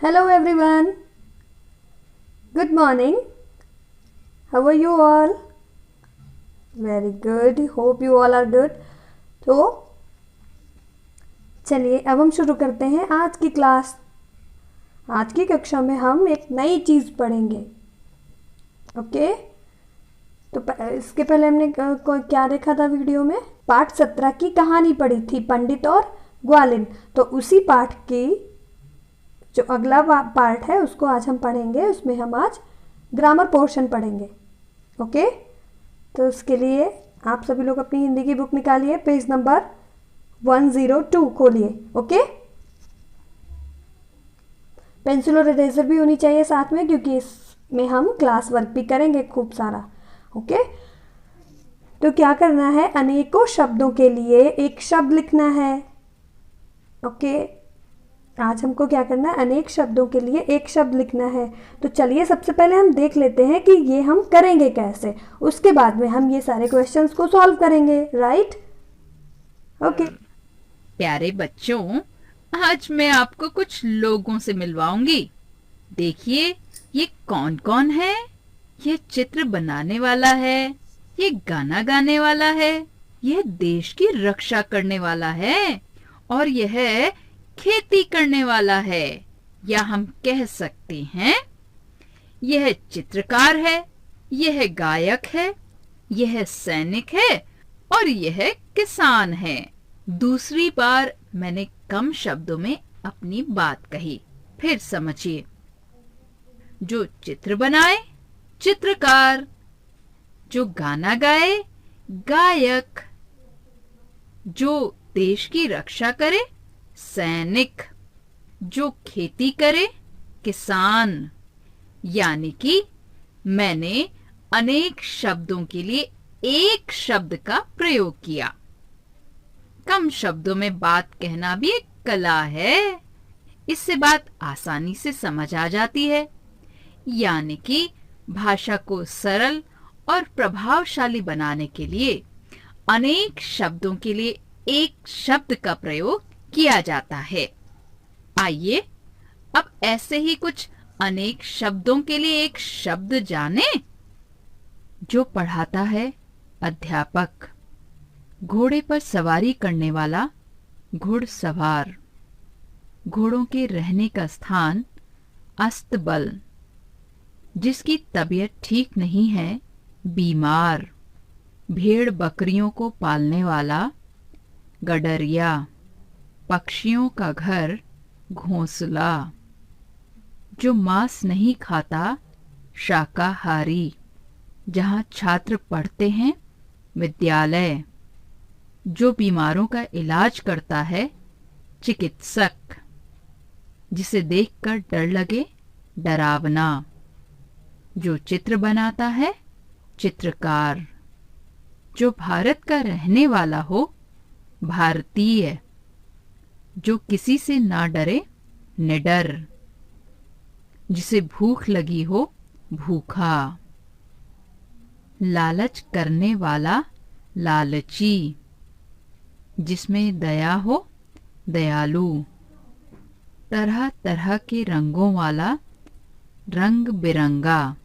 Hello everyone. Good morning. How are you all? Very good. Hope you all are good. तो चलिए अब हम शुरू करते हैं आज की क्लास। आज की कक्षा में हम एक नई चीज़ पढ़ेंगे। ओके, तो इसके पहले हमने क्या देखा था वीडियो में? पाठ 17 की कहानी पढ़ी थी, पंडित और ग्वालिन। तो उसी पाठ की जो अगला पार्ट है उसको आज हम पढ़ेंगे। उसमें हम आज ग्रामर पोर्शन पढ़ेंगे। ओके, तो उसके लिए आप सभी लोग अपनी हिंदी की बुक निकालिए, पेज नंबर 102 खोलिए। ओके, पेंसिल और इरेजर भी होनी चाहिए साथ में, क्योंकि इसमें हम क्लास वर्क भी करेंगे खूब सारा। ओके, तो क्या करना है, अनेकों शब्दों के लिए एक शब्द लिखना है। ओके, आज हमको क्या करना है, अनेक शब्दों के लिए एक शब्द लिखना है। तो चलिए सबसे पहले हम देख लेते हैं कि ये हम करेंगे कैसे। उसके बाद में हम ये सारे क्वेश्चंस को सॉल्व करेंगे। राइट? ओके। प्यारे बच्चों, आज मैं आपको कुछ लोगों से मिलवाऊंगी। देखिए ये कौन कौन है। ये चित्र बनाने वाला है, ये गाना गाने वाला है, यह देश की रक्षा करने वाला है, और यह खेती करने वाला है, या हम कह सकते हैं यह चित्रकार है, यह गायक है, यह सैनिक है, और यह किसान है। दूसरी बार मैंने कम शब्दों में अपनी बात कही, फिर समझिए। जो चित्र बनाए चित्रकार, जो गाना गाए गायक, जो देश की रक्षा करे सैनिक, जो खेती करे किसान। यानी कि मैंने अनेक शब्दों के लिए एक शब्द का प्रयोग किया। कम शब्दों में बात कहना भी एक कला है। इससे बात आसानी से समझ आ जाती है। यानी कि भाषा को सरल और प्रभावशाली बनाने के लिए अनेक शब्दों के लिए एक शब्द का प्रयोग किया जाता है। आइए अब ऐसे ही कुछ अनेक शब्दों के लिए एक शब्द जाने। जो पढ़ाता है अध्यापक, घोड़े पर सवारी करने वाला घुड़सवार, घोड़ों के रहने का स्थान अस्तबल, जिसकी तबीयत ठीक नहीं है बीमार, भेड़ बकरियों को पालने वाला गडरिया, पक्षियों का घर घोंसला, जो मांस नहीं खाता शाकाहारी, जहाँ छात्र पढ़ते हैं विद्यालय, जो बीमारों का इलाज करता है चिकित्सक, जिसे देखकर डर लगे डरावना, जो चित्र बनाता है चित्रकार, जो भारत का रहने वाला हो भारतीय, जो किसी से ना डरे निडर, जिसे भूख लगी हो भूखा, लालच करने वाला लालची, जिसमें दया हो दयालु, तरह तरह के रंगों वाला रंग बिरंगा,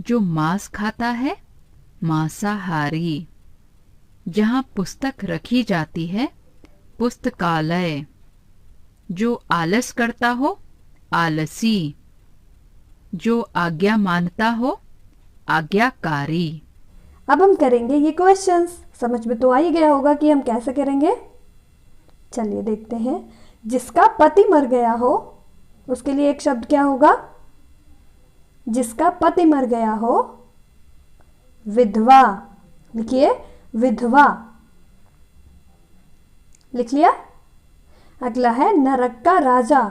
जो मांस खाता है मांसाहारी, जहाँ पुस्तक रखी जाती है पुस्तकालय, जो आलस करता हो आलसी, जो आज्ञा मानता हो आज्ञाकारी। अब हम करेंगे ये क्वेश्चंस। समझ में तो आ ही गया होगा कि हम कैसे करेंगे। चलिए देखते हैं। जिसका पति मर गया हो उसके लिए एक शब्द क्या होगा? जिसका पति मर गया हो विधवा। लिखिए विधवा। लिख लिया? अगला है नरक का राजा।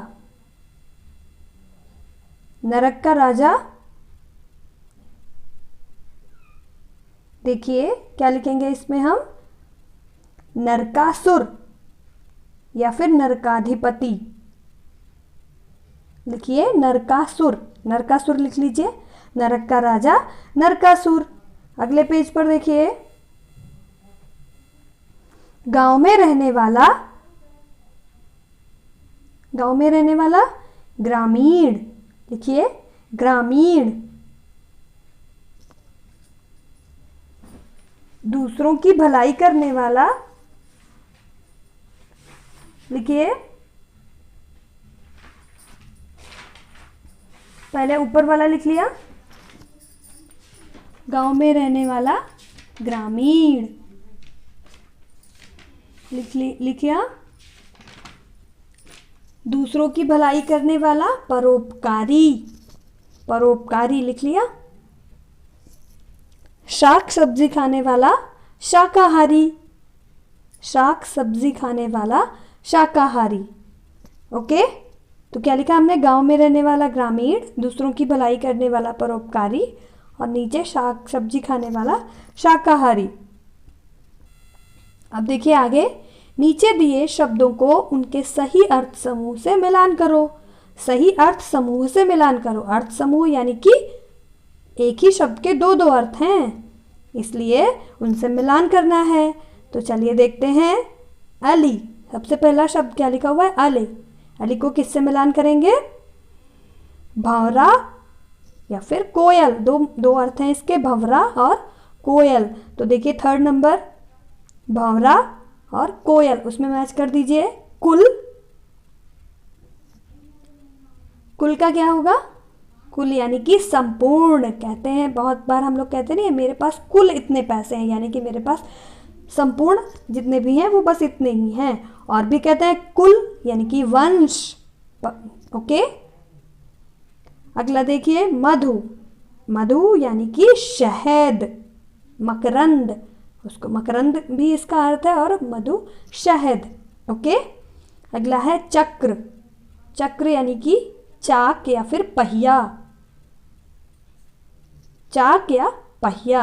नरक का राजा, देखिए क्या लिखेंगे इसमें हम? नरकासुर या फिर नरकाधिपति। लिखिए नरकासुर। नरकासुर लिख लीजिए। नरक का राजा नरकासुर। अगले पेज पर देखिए, गांव में रहने वाला ग्रामीण, लिखिए ग्रामीण। दूसरों की भलाई करने वाला, लिखिए पहले ऊपर वाला लिख लिया, गांव में रहने वाला ग्रामीण, लिखिया। दूसरों की भलाई करने वाला परोपकारी, परोपकारी लिख लिया। शाक सब्जी खाने वाला शाकाहारी, शाक सब्जी खाने वाला शाकाहारी। ओके, तो क्या लिखा हमने? गांव में रहने वाला ग्रामीण, दूसरों की भलाई करने वाला परोपकारी और नीचे शाक सब्जी खाने वाला शाकाहारी। अब देखिए आगे, नीचे दिए शब्दों को उनके सही अर्थ समूह से मिलान करो। सही अर्थ समूह से मिलान करो। अर्थ समूह यानी कि एक ही शब्द के दो दो अर्थ हैं, इसलिए उनसे मिलान करना है। तो चलिए देखते हैं। अली, सबसे पहला शब्द क्या लिखा हुआ है? अली। अली को किससे मिलान करेंगे? भंवरा या फिर कोयल। दो अर्थ हैं इसके, भंवरा और कोयल। तो देखिए थर्ड नंबर, भंवरा और कोयल, उसमें मैच कर दीजिए कुल। कुल का क्या होगा? कुल यानी कि संपूर्ण। कहते हैं बहुत बार हम लोग कहते नहीं है मेरे पास कुल इतने पैसे हैं, यानी कि मेरे पास संपूर्ण जितने भी हैं वो बस इतने ही हैं। और भी कहते हैं कुल यानी कि वंश। ओके, अगला देखिए मधु। मधु यानी कि शहद, मकरंद, उसको मकरंद भी इसका अर्थ है, और मधु शहद। ओके, अगला है चक्र। चक्र यानी कि चाक या फिर पहिया, चाक या पहिया।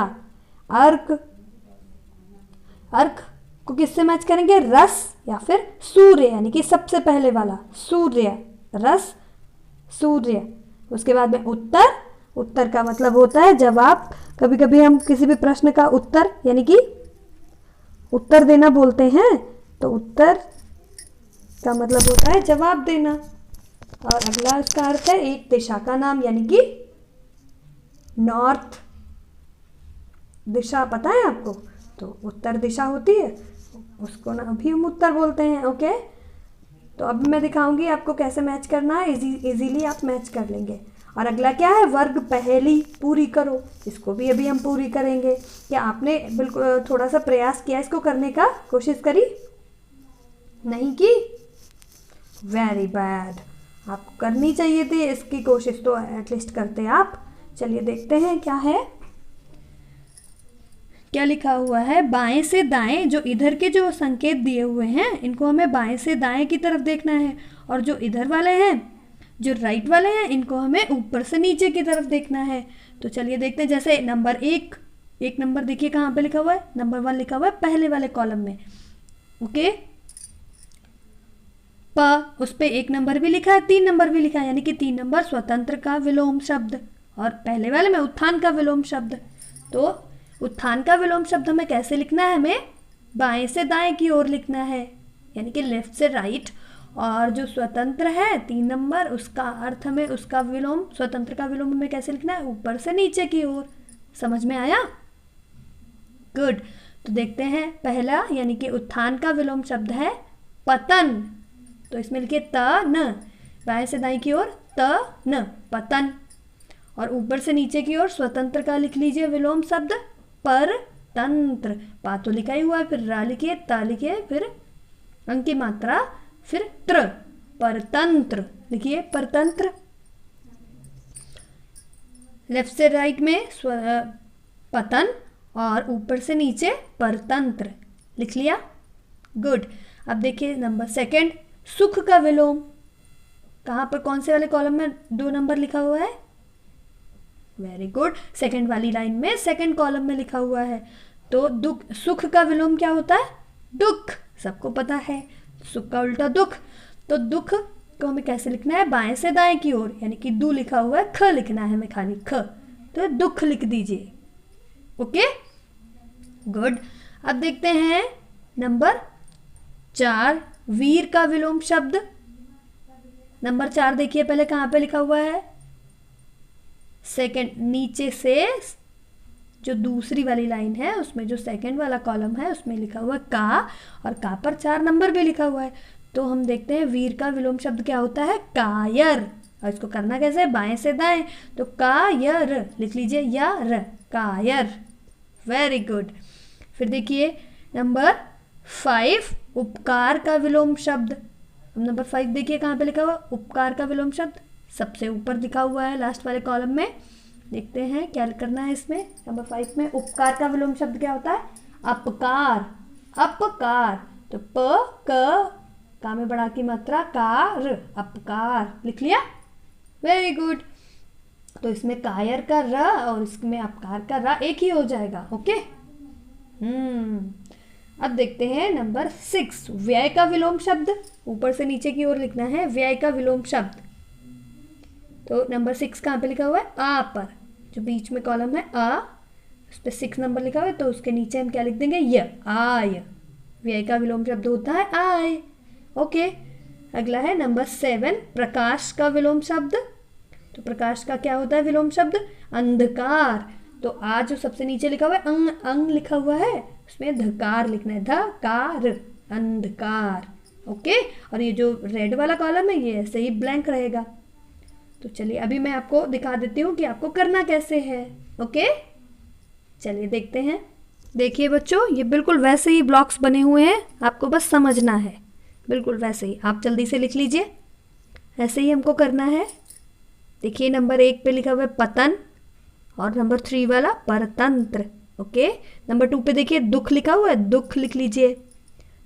अर्क, अर्क को किससे मैच करेंगे? रस या फिर सूर्य, यानी कि सबसे पहले वाला सूर्य, रस सूर्य। उसके बाद में उत्तर। उत्तर का मतलब होता है जवाब। कभी कभी हम किसी भी प्रश्न का उत्तर यानी कि उत्तर देना बोलते हैं, तो उत्तर का मतलब होता है जवाब देना। और अगला इसका अर्थ है एक दिशा का नाम, यानी कि नॉर्थ। दिशा पता है आपको? तो उत्तर दिशा होती है, उसको ना भी हम उत्तर बोलते हैं। ओके, तो अब मैं दिखाऊंगी आपको कैसे मैच करना है। इजीली आप मैच कर लेंगे। और अगला क्या है? वर्ग पहेली पूरी करो। इसको भी अभी हम पूरी करेंगे। क्या आपने बिल्कुल थोड़ा सा प्रयास किया इसको करने का? कोशिश करी? नहीं की? Very bad. आपको करनी चाहिए थी इसकी कोशिश, तो एटलीस्ट करते आप। चलिए देखते हैं क्या है। क्या लिखा हुआ है? बाएं से दाएं। जो इधर के जो संकेत दिए हुए हैं इनको हमें बाएं से दाएं की तरफ देखना है, और जो इधर वाले हैं, जो राइट वाले हैं, इनको हमें ऊपर से नीचे की तरफ देखना है। तो चलिए देखते हैं। जैसे नंबर एक नंबर देखिए कहाँ पे लिखा हुआ है? नंबर 1 लिखा हुआ है पहले वाले कॉलम में। ओके, प, उस पे 1 नंबर भी लिखा है, 3 नंबर भी लिखा है, यानी कि 3 नंबर स्वतंत्र का विलोम शब्द, और पहले वाले में उत्थान का विलोम शब्द। तो उत्थान का विलोम शब्द हमें कैसे लिखना है? हमें बाएं से दाएं की ओर लिखना है, यानी कि लेफ्ट से राइट। और जो स्वतंत्र है 3 नंबर, उसका अर्थ हमें उसका विलोम, स्वतंत्र का विलोम हमें कैसे लिखना है? ऊपर से नीचे की ओर। समझ में आया? गुड। तो देखते हैं पहला, यानी कि उत्थान का विलोम शब्द है पतन। तो इसमें लिखिए त न, बाएं से दाएं की ओर त न, पतन। और ऊपर से नीचे की ओर स्वतंत्र का लिख लीजिए विलोम शब्द परतंत्र। पा तो लिखा ही हुआ है, फिर रा लिखिए, ता लिखिए, फिर अंक की मात्रा, फिर त्र, परतंत्र। लिखिए परतंत्र। लेफ्ट से राइट में पतन और ऊपर से नीचे परतंत्र। लिख लिया? गुड। अब देखिए नंबर 2, सुख का विलोम। कहाँ पर, कौन से वाले कॉलम में 2 नंबर लिखा हुआ है? वेरी गुड, सेकंड वाली लाइन में, सेकंड कॉलम में लिखा हुआ है। तो दुख, सुख का विलोम क्या होता है? दुख। सबको पता है, सुख का उल्टा दुख। तो दुख को हमें कैसे लिखना है? बाएं से दाएं की ओर, यानी कि दू लिखा हुआ है, ख लिखना है हमें, खाली ख। तो दुख लिख दीजिए। Okay, good. अब देखते हैं नंबर 4, वीर का विलोम शब्द। नंबर 4 देखिए पहले कहाँ पे लिखा हुआ है, सेकंड नीचे से जो दूसरी वाली लाइन है उसमें जो सेकंड वाला कॉलम है उसमें लिखा हुआ है का, और का पर 4 नंबर भी लिखा हुआ है। तो हम देखते हैं वीर का विलोम शब्द क्या होता है, कायर। और इसको करना कैसे, बाएं से दाएं, तो कायर लिख लीजिए, यार, कायर। Very good. फिर देखिए नंबर 5 उपकार का विलोम शब्द। अब नंबर 5 देखिए कहाँ पे लिखा हुआ, उपकार का विलोम शब्द सबसे ऊपर लिखा हुआ है लास्ट वाले कॉलम में। देखते हैं क्या करना है इसमें। नंबर 5 में उपकार का विलोम शब्द क्या होता है, अपकार, अपकार। तो प का में बड़ा की मात्रा, कार, अपकार लिख लिया। Very good. तो इसमें कायर का र और इसमें अपकार का रा एक ही हो जाएगा। ओके। अब देखते हैं नंबर 6 व्यय का विलोम शब्द। ऊपर से नीचे की ओर लिखना है व्यय का विलोम शब्द। तो नंबर 6 कहाँ पे लिखा हुआ है, आ पर, जो बीच में कॉलम है आ, उस पर 6 नंबर लिखा हुआ है, तो उसके नीचे हम क्या लिख देंगे, य, आय। व्यय का विलोम शब्द होता है आय। ओके। अगला है नंबर 7 प्रकाश का विलोम शब्द। तो प्रकाश का क्या होता है विलोम शब्द, अंधकार। तो आ जो सबसे नीचे लिखा हुआ है अंग, अंग लिखा हुआ है, उसमें धकार लिखना है, धकार, अंधकार। ओके। और ये जो रेड वाला कॉलम है ये ऐसे ही ब्लैंक रहेगा। तो चलिए अभी मैं आपको दिखा देती हूँ कि आपको करना कैसे है। ओके, चलिए देखते हैं। देखिए बच्चों, ये बिल्कुल वैसे ही ब्लॉक्स बने हुए हैं, आपको बस समझना है। बिल्कुल वैसे ही, आप जल्दी से लिख लीजिए। ऐसे ही हमको करना है। देखिए नंबर 1 पे लिखा हुआ है पतन, और नंबर 3 वाला परतंत्र। ओके। नंबर 2 पे देखिए दुख लिखा हुआ है, दुख लिख लीजिए।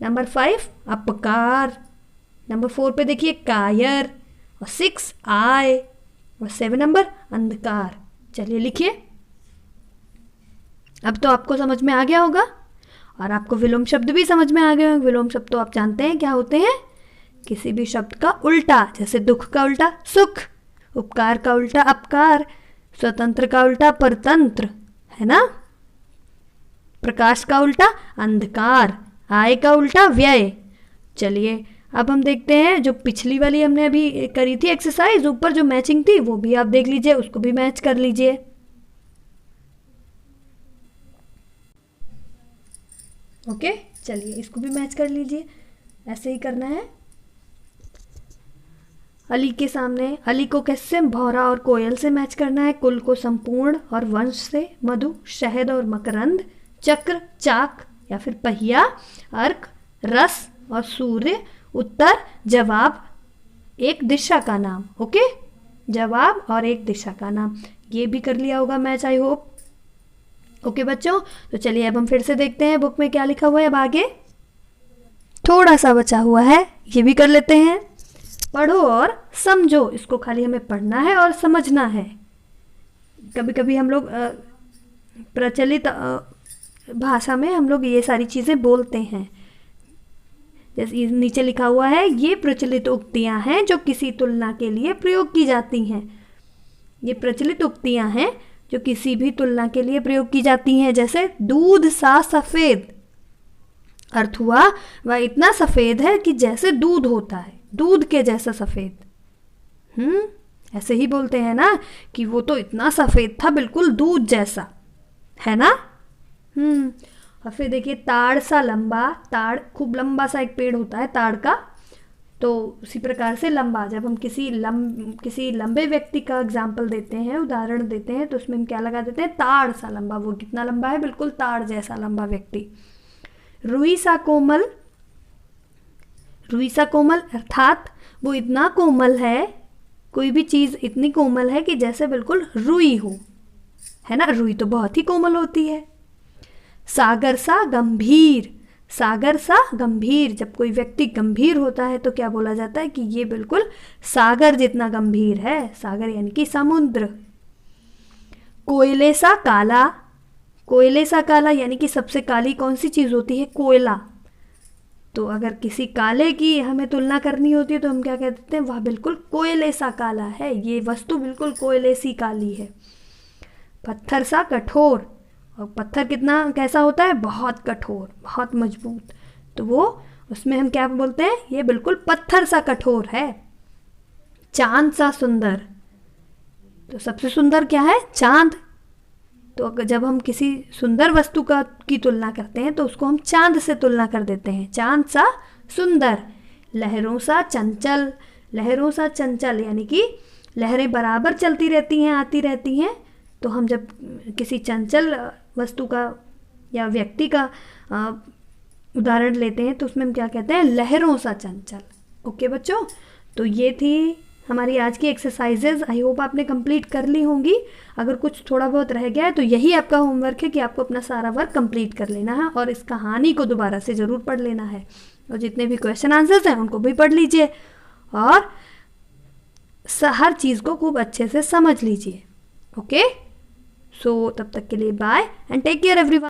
नंबर 5 अपकार। नंबर 4 पे देखिए कायर, और 6 आय, और 7 नंबर अंधकार। चलिए लिखिए। अब तो आपको समझ में आ गया होगा, और आपको विलोम शब्द भी समझ में आ गए होंगे। विलोम शब्द तो आप जानते हैं क्या होते हैं, किसी भी शब्द का उल्टा। जैसे दुख का उल्टा सुख, उपकार का उल्टा अपकार, स्वतंत्र का उल्टा परतंत्र, है ना। प्रकाश का उल्टा अंधकार, आय का उल्टा व्यय। चलिए अब हम देखते हैं जो पिछली वाली हमने अभी करी थी एक्सरसाइज, ऊपर जो मैचिंग थी वो भी आप देख लीजिए, उसको भी मैच कर लीजिए। ओके, चलिए इसको भी मैच कर लीजिए। ऐसे ही करना है। अली के सामने, अली को कैसे भौरा और कोयल से मैच करना है, कुल को संपूर्ण और वंश से, मधु, शहद और मकरंद, चक्र, चाक या फिर पहिया, अर्क, रस और सूर्य, उत्तर, जवाब, एक दिशा का नाम। ओके, जवाब और एक दिशा का नाम, ये भी कर लिया होगा मैच, आई होप। ओके बच्चों, तो चलिए अब हम फिर से देखते हैं बुक में क्या लिखा हुआ है। अब आगे थोड़ा सा बचा हुआ है, ये भी कर लेते हैं। पढ़ो और समझो, इसको खाली हमें पढ़ना है और समझना है। कभी कभी हम लोग प्रचलित भाषा में हम लोग ये सारी चीज़ें बोलते हैं। जैसे नीचे लिखा हुआ है, ये प्रचलित उक्तियां हैं जो किसी तुलना के लिए प्रयोग की जाती हैं। ये प्रचलित उक्तियां हैं जो किसी भी तुलना के लिए प्रयोग की जाती हैं। जैसे दूध सा सफ़ेद, अर्थ हुआ वह इतना सफ़ेद है कि जैसे दूध होता है, दूध के जैसा सफ़ेद। ऐसे ही बोलते हैं ना कि वो तो इतना सफ़ेद था, बिल्कुल दूध जैसा, है ना। और फिर देखिए ताड़ सा लंबा, ताड़ खूब लंबा सा एक पेड़ होता है ताड़ का, तो उसी प्रकार से लंबा। जब हम किसी लंबे व्यक्ति का एग्जाम्पल देते हैं, उदाहरण देते हैं, तो उसमें हम क्या लगा देते हैं, ताड़ सा लंबा। वो कितना लंबा है, बिल्कुल ताड़ जैसा लंबा व्यक्ति। रुई सा कोमल, रुई सा कोमल अर्थात वो इतना कोमल है, कोई भी चीज़ इतनी कोमल है कि जैसे बिल्कुल रुई हो, है ना। रुई तो बहुत ही कोमल होती है। सागर सा गंभीर, सागर सा गंभीर, जब कोई व्यक्ति गंभीर होता है तो क्या बोला जाता है कि ये बिल्कुल सागर जितना गंभीर है। सागर यानी कि समुद्र। कोयले सा काला, कोयले सा काला यानी कि सबसे काली कौन सी चीज़ होती है, कोयला। तो अगर किसी काले की हमें तुलना करनी होती है तो हम क्या कह देते हैं, वह बिल्कुल कोयले सा काला है, ये वस्तु बिल्कुल कोयले सी काली है। पत्थर सा कठोर, और पत्थर कितना कैसा होता है, बहुत कठोर, बहुत मजबूत, तो वो उसमें हम क्या बोलते हैं, ये बिल्कुल पत्थर सा कठोर है। चांद सा सुंदर। तो सबसे सुंदर क्या है? चांद। तो अगर जब हम किसी सुंदर वस्तु की तुलना करते हैं तो उसको हम चांद से तुलना कर देते हैं। चांद सा सुंदर। लहरों सा चंचल। लहरों सा चंचल यानी कि लहरें बराबर चलती रहती हैं, आती रहती हैं। तो हम जब किसी चंचल वस्तु का या व्यक्ति का उदाहरण लेते हैं तो उसमें हम क्या कहते हैं? लहरों सा चंचल। ओके बच्चों, तो ये थी हमारी आज की एक्सरसाइजेज। आई होप आपने कंप्लीट कर ली होंगी। अगर कुछ थोड़ा बहुत रह गया है तो यही आपका होमवर्क है कि आपको अपना सारा वर्क कंप्लीट कर लेना है और इस कहानी को दोबारा से ज़रूर पढ़ लेना है। और जितने भी क्वेश्चन आंसर्स हैं उनको भी पढ़ लीजिए और हर चीज़ को खूब अच्छे से समझ लीजिए। ओके, सो तब तक के लिए bye and take care everyone.